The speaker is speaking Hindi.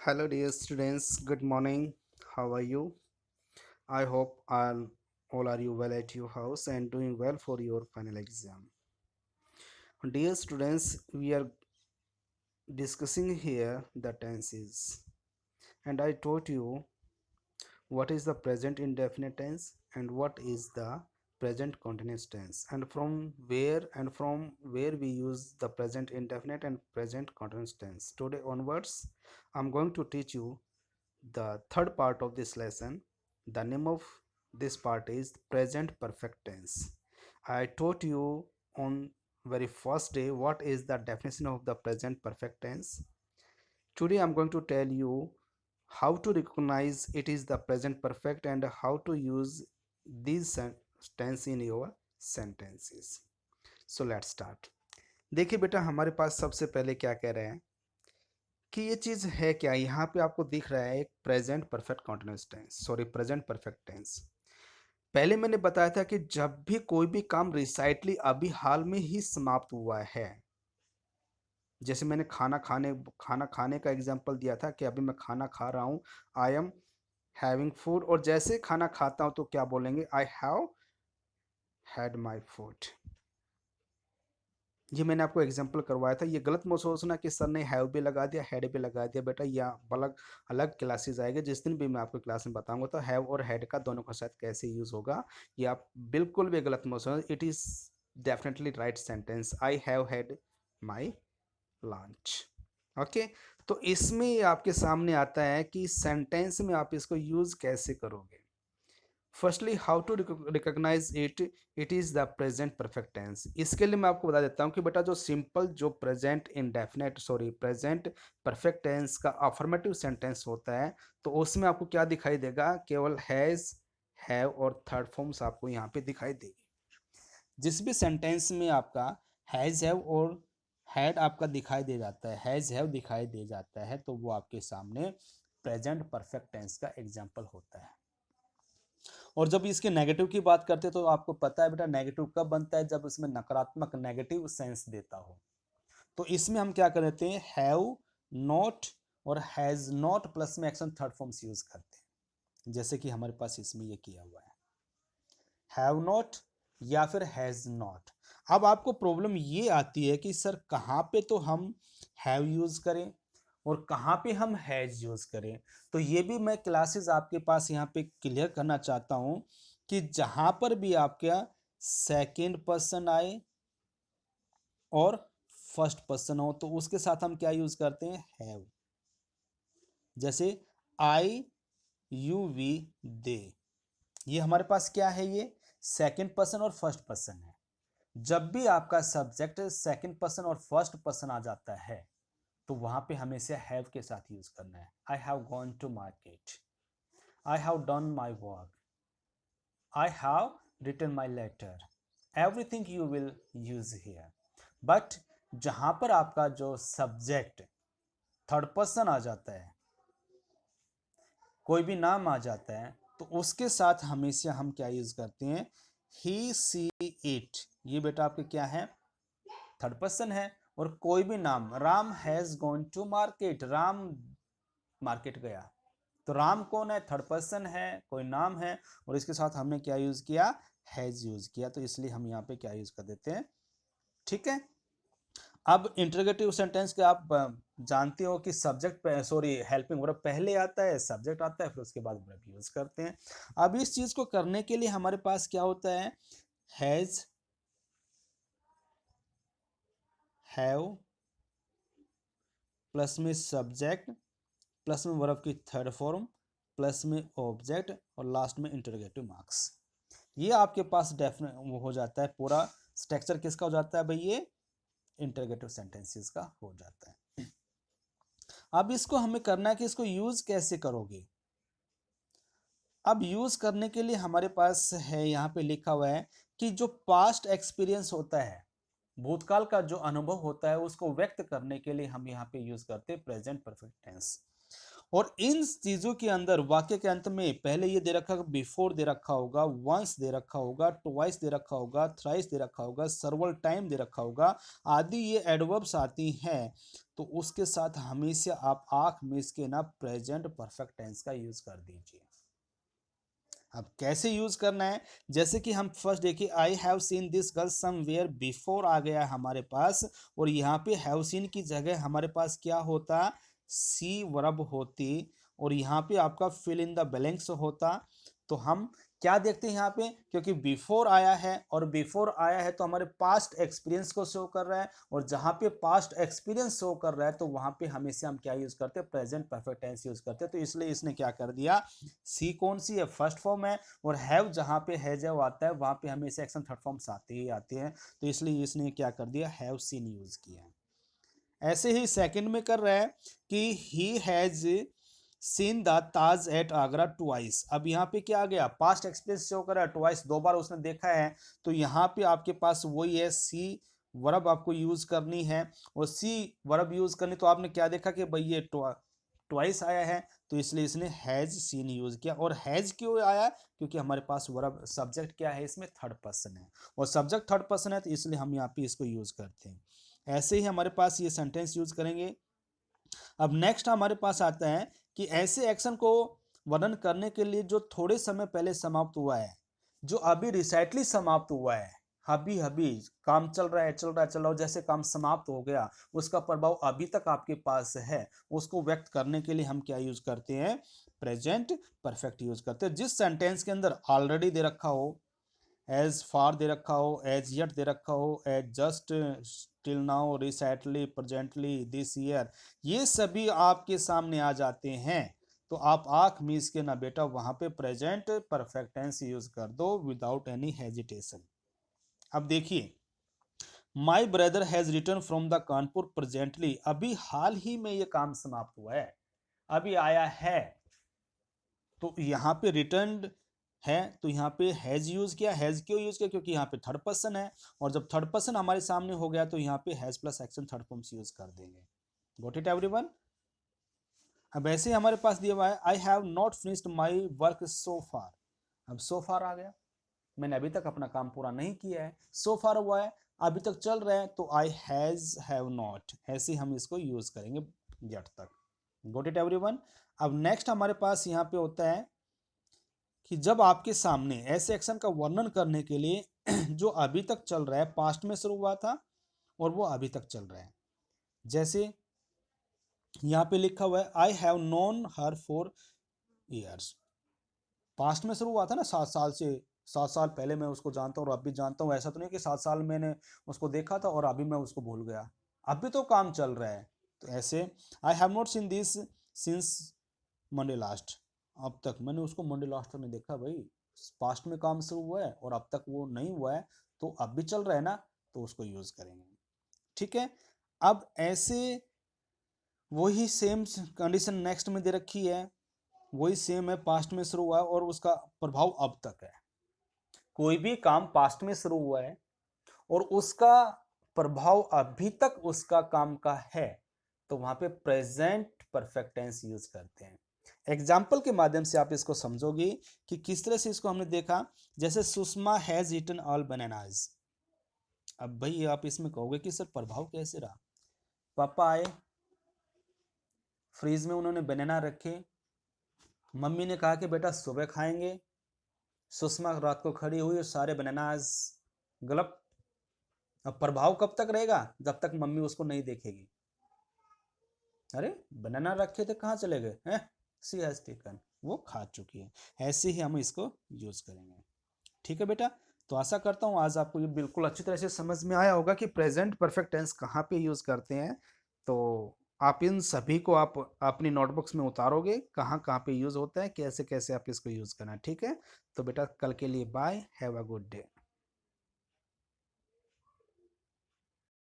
Hello, dear students. Good morning. How are you? I hope all are you well at your house and doing well for your final exam. Dear students, we are discussing here the tenses, and I taught you what is the present indefinite tense and what is the present continuous tense, and from where we use the present indefinite and present continuous tense. Today onwards, I'm going to teach you the third part of this lesson. The name of this part is present perfect tense. I taught you on very first day what is the definition of the present perfect tense. Today I'm going to tell you how to recognize it is the present perfect and how to use these tense in your sentences. So let's start. देखिए बेटा, हमारे पास सबसे पहले क्या कह रहे हैं कि ये चीज़ है क्या। यहाँ पे आपको दिख रहा है एक present perfect continuous tense, sorry present perfect tense. पहले मैंने बताया था कि जब भी कोई भी काम रिसाइटली अभी हाल में ही समाप्त हुआ है, जैसे मैंने खाना खाने का एग्जांपल दिया था कि अभी मैं खाना खा रहा हूँ, आई एम हैविंग फूड, और जैसे खाना खाता हूँ तो क्या बोलेंगे, I have had my food. ये मैंने आपको एग्जांपल करवाया था। ये गलत मत सोचना कि सर ने हैव भी लगा दिया हैड भी लगा दिया। बेटा ये अलग अलग क्लासेस आएंगे, जिस दिन भी मैं आपको क्लास में बताऊंगा तो हैव और हैड का दोनों का साथ कैसे यूज होगा ये आप बिल्कुल भी गलत मत सोचना। It is definitely right sentence, I have had my lunch. Okay, तो इसमें आपके सामने आता है कि सेंटेंस में आप इसको यूज कैसे करोगे। Firstly how to recognise it, it is the present perfect tense. इसके लिए मैं आपको बता देता हूँ कि बेटा जो सिंपल जो present indefinite sorry present perfect tense का अफर्मेटिव सेंटेंस होता है तो उसमें आपको क्या दिखाई देगा, केवल हैज हैव और थर्ड फॉर्म्स आपको यहाँ पे दिखाई देगी। जिस भी सेंटेंस में आपका हैज हैव और हैड आपका दिखाई दे जाता है, हैज हैव दिखाई दे जाता है, तो वो आपके सामने प्रेजेंट परफेक्ट टेंस का एग्जाम्पल होता है। और जब इसके नेगेटिव की बात करते हैं तो आपको पता है बेटा नेगेटिव कब बनता है, जब इसमें नकारात्मक नेगेटिव सेंस देता हो। तो इसमें हम क्या करते हैं, हैव नॉट और हैज नॉट प्लस में एक्शन थर्ड फॉर्म्स यूज करते हैं, जैसे कि हमारे पास इसमें ये किया हुआ है हैव नॉट या फिर हैज नॉट। अब आपको प्रॉब्लम ये आती है कि सर कहाँ पे तो हम हैव यूज करें और कहाँ पे हम हैज यूज करें। तो ये भी मैं क्लासेस आपके पास यहाँ पे क्लियर करना चाहता हूँ कि जहां पर भी आपका सेकेंड पर्सन आए और फर्स्ट पर्सन हो तो उसके साथ हम क्या यूज करते हैं, हैव। जैसे आई यू वी दे, ये हमारे पास क्या है, ये सेकेंड पर्सन और फर्स्ट पर्सन है। जब भी आपका सब्जेक्ट सेकंड पर्सन और फर्स्ट पर्सन आ जाता है तो वहां पे हमेशा हैव के साथ यूज करना है। I have gone to market, I have done my work, I have written my letter, everything you will use here. But जहां पर आपका जो सब्जेक्ट थर्ड पर्सन आ जाता है, कोई भी नाम आ जाता है, तो उसके साथ हमेशा हम क्या यूज करते हैं, ही सी इट। ये बेटा आपके क्या है, थर्ड पर्सन है। और कोई भी नाम, Ram has gone to market, Ram market गया, तो राम कौन है, थर्ड पर्सन है, कोई नाम है, और इसके साथ हमने क्या यूज किया, हैज यूज किया, तो इसलिए हम यहाँ पे क्या यूज कर देते हैं। ठीक है, अब इंटरोगेटिव सेंटेंस के आप जानते हो कि सब्जेक्ट सॉरी हेल्पिंग वर्ब पहले आता है, सब्जेक्ट आता है, फिर उसके बाद वर्ब यूज करते हैं। अब इस चीज को करने के लिए हमारे पास क्या होता है, हैज, हैव प्लस में सब्जेक्ट प्लस में वर्ब की थर्ड फॉर्म प्लस में ऑब्जेक्ट और लास्ट में इंटरोगेटिव मार्क्स। ये आपके पास डेफिनेट वो हो जाता है, पूरा स्ट्रक्चर किसका हो जाता है भाई, ये इंटरोगेटिव सेंटेंसेस का हो जाता है। अब इसको हमें करना है कि इसको यूज कैसे करोगे। अब यूज करने के लिए हमारे पास है, यहाँ पे लिखा हुआ है कि जो पास्ट एक्सपीरियंस होता है, भूतकाल का जो अनुभव होता है, उसको व्यक्त करने के लिए हम यहाँ पे यूज करते हैं प्रेजेंट परफेक्ट टेंस। और इन चीजों के अंदर वाक्य के अंत में पहले ये दे रखा होगा, बिफोर दे रखा होगा, वंस दे रखा होगा, ट्वाइस दे रखा होगा, थ्राइस दे रखा होगा, सर्वल टाइम दे रखा होगा, आदि ये एडवर्ब्स आती हैं, तो उसके साथ हमेशा आप आंख मिस के ना प्रेजेंट परफेक्ट टेंस का यूज कर दीजिए। अब कैसे यूज करना है, जैसे कि हम फर्स्ट देखिए, I have seen this girl somewhere, before आ गया हमारे पास, और यहाँ पे हैव सीन की जगह हमारे पास क्या होता, सी वर्ब होती, और यहाँ पे आपका फिल इन द ब्लैंक्स होता। तो हम क्या देखते हैं यहाँ पे, क्योंकि बिफोर आया है और बिफोर आया है तो हमारे पास्ट एक्सपीरियंस को शो कर रहा है, और जहाँ पे पास्ट एक्सपीरियंस शो कर रहा है तो वहाँ पे हमेशा हम क्या यूज करते हैं, प्रेजेंट परफेक्ट टेंस यूज करते हैं। तो इसलिए इसने क्या कर दिया, सी कौन सी है, फर्स्ट फॉर्म है, और हैव जहाँ पे है जब आता है वहाँ पे हमेशा एक्शन थर्ड फॉर्म्स आते ही आते हैं, तो इसलिए इसने क्या कर दिया, हैव सीन यूज किया। ऐसे ही सेकंड में कर रहा है कि he has seen the Taj at Agra twice. अब यहाँ पे क्या आ गया, पास्ट एक्सपीरियंस शो कर रहा है, ट्वाइस दो बार उसने देखा है, तो यहाँ पे आपके पास वही है, सी वर्ब आपको यूज करनी है, और सी वर्ब यूज करनी, तो आपने क्या देखा कि भाई ये ट्वाइस आया है, तो इसलिए इसने हैज सीन यूज किया। और हैज क्यों आया, क्योंकि हमारे पास वर्ब सब्जेक्ट क्या है, इसमें थर्ड पर्सन है, और सब्जेक्ट थर्ड पर्सन है, तो इसलिए हम यहाँ पे इसको यूज करते हैं। ऐसे ही हमारे पास ये सेंटेंस यूज करेंगे। अब नेक्स्ट हमारे पास आता है कि ऐसे एक्शन को वर्णन करने के लिए जो थोड़े समय पहले समाप्त हुआ है, जो अभी रिसेंटली समाप्त हुआ है, अभी अभी काम चल रहा है, चल रहा है, चल रहा है, जैसे काम समाप्त हो गया, उसका प्रभाव अभी तक आपके पास है, उसको व्यक्त करने के लिए हम क्या यूज करते हैं, प्रेजेंट परफेक्ट यूज करते हैं। जिस सेंटेंस के अंदर ऑलरेडी दे रखा हो, एज फार दे रखा हो, एज येट दे रखा हो, as just, till now, recently, presently, this year, ये सभी आपके सामने आ जाते हैं, तो आप आंख मीच के ना बेटा वहां पे प्रेजेंट परफेक्ट टेंस यूज कर दो विदाउट एनी हेजिटेशन। अब देखिए, my brother has return from the Kanpur presently, अभी हाल ही में ये काम समाप्त हुआ है, अभी आया है, तो यहाँ पे रिटर्न है, तो यहाँ पे हैज यूज किया। हैज क्यों यूज किया, क्योंकि यहाँ पे थर्ड पर्सन है, और जब थर्ड पर्सन हमारे सामने हो गया तो यहाँ पे has plus action third forms use कर देंगे। Got it everyone. अब ऐसे ही हमारे पास दिया हुआ है, I have not finished my work so far. अब सो फार आ गया, मैंने अभी तक अपना काम पूरा नहीं किया है, सो फार हुआ है, अभी तक चल रहा है, तो आई हैज हैव नॉट, ऐसे ही हम इसको यूज करेंगे गेट तक। Got it everyone. अब नेक्स्ट हमारे पास यहाँ पे होता है कि जब आपके सामने ऐसे एक्शन का वर्णन करने के लिए जो अभी तक चल रहा है, पास्ट में शुरू हुआ था और वो अभी तक चल रहा है, जैसे यहाँ पे लिखा हुआ है, I have known her for years, past में शुरू हुआ था ना, 7 साल से, 7 साल पहले मैं उसको जानता हूँ और अब भी जानता हूँ, ऐसा तो नहीं कि 7 साल मैंने उसको देखा था और अभी मैं उसको भूल गया, अभी तो काम चल रहा है। तो ऐसे, आई have not seen this since Monday last, अब तक मैंने उसको मंडे लास्ट तक नहीं देखा भाई, पास्ट में काम शुरू हुआ है और अब तक वो नहीं हुआ है, तो अब भी चल रहा है ना, तो उसको यूज करेंगे। ठीक है। अब ऐसे वही सेम कंडीशन नेक्स्ट में दे रखी है, वही सेम है, पास्ट में शुरू हुआ है और उसका प्रभाव अब तक है। कोई भी काम पास्ट में शुरू हुआ है और उसका प्रभाव अभी तक उसका काम का है, तो वहां पे प्रेजेंट परफेक्ट टेंस यूज करते हैं। एग्जाम्पल के माध्यम से आप इसको समझोगे कि किस तरह से इसको हमने देखा। जैसे Sushma has eaten all bananas, अब भाई आप इसमें कहोगे कि सर प्रभाव कैसे रहा, पापा आए, फ्रीज में उन्होंने बनाना रखे, मम्मी ने कहा कि बेटा सुबह खाएंगे, सुषमा रात को खड़ी हुई और सारे बनानाज गलप। अब प्रभाव कब तक रहेगा, जब तक मम्मी उसको नहीं देखेगी, अरे बनाना रखे थे कहाँ चले गए हैं, सी हैज टेकन, वो खा चुकी है। ऐसे ही हम इसको यूज करेंगे। ठीक है बेटा, तो आशा करता हूँ आज आपको ये बिल्कुल अच्छी तरह से समझ में आया होगा कि प्रेजेंट परफेक्ट टेंस कहाँ पे यूज करते हैं। तो आप इन सभी को आप अपनी नोटबुक्स में उतारोगे, कहाँ कहाँ पे यूज होता है, कैसे कैसे आप इसको यूज करना है। ठीक है, तो बेटा कल के लिए bye, have a good day.